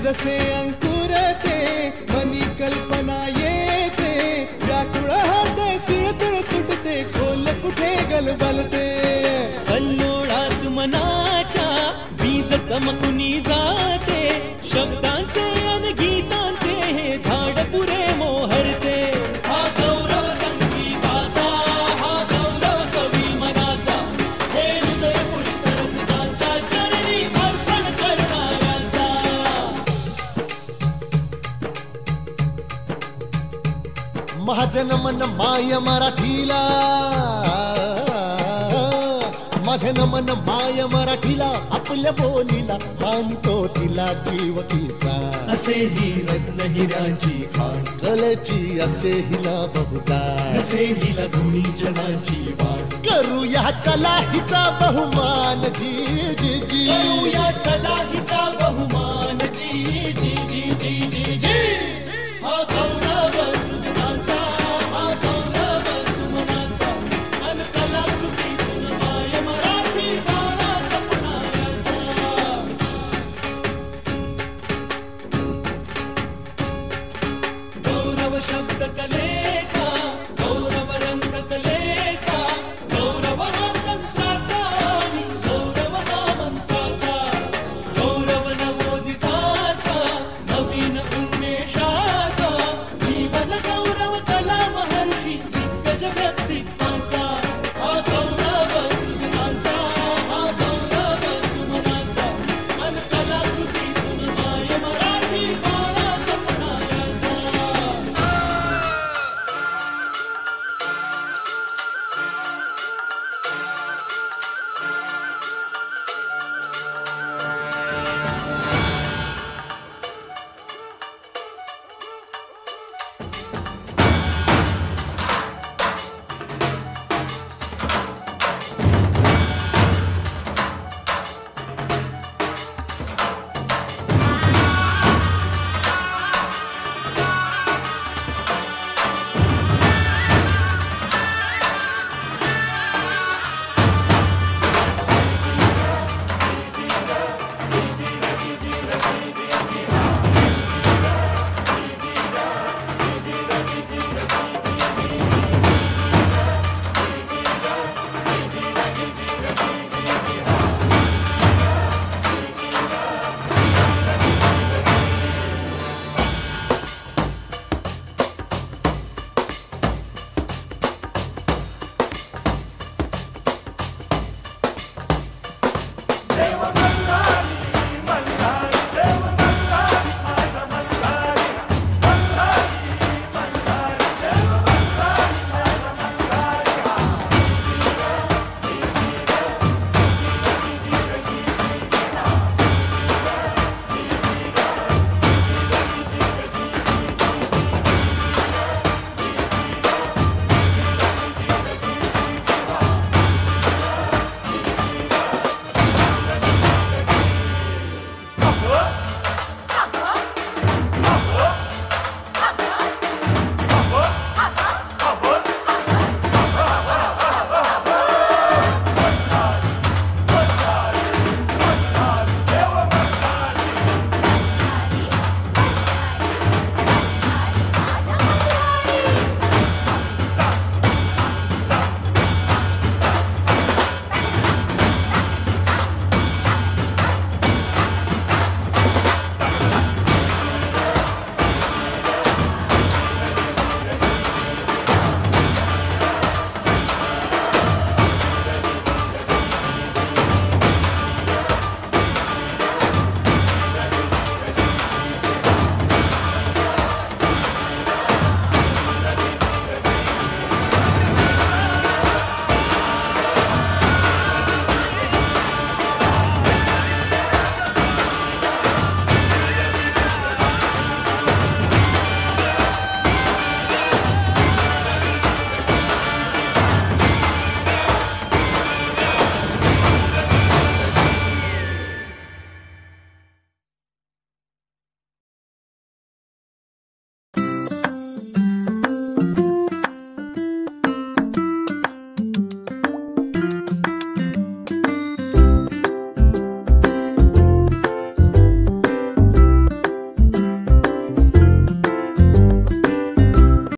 जसे अंकुरते मनी कल्पना येते व्याकुळ होते तिळतिळ तुटते खोल कुठे गलबलते कल्लोळात मनाच्या वीज चमकुनी जाते शब्दांचे अन गीतांचे हे झाड पुरे मोहरते हा गौरव संगीताचा हा गौरव कवी मनाचा हे हृदय पुष्कर सुखाच्या चरणी अर्पण करणाऱ्याचा माझं नमन माय मराठीला माझे नमन माय मराठीला आपल्या बोलीला मानतो तिला जीव तिचा असे ही रत्न हिऱ्यांची खाण कलेची असे हिला बहुजाण असे हिला दोन्ही जनांची वाण करूया चला हिचा बहुमान जी जी जी करूया चला हिचा बहुमान जी जी जी जी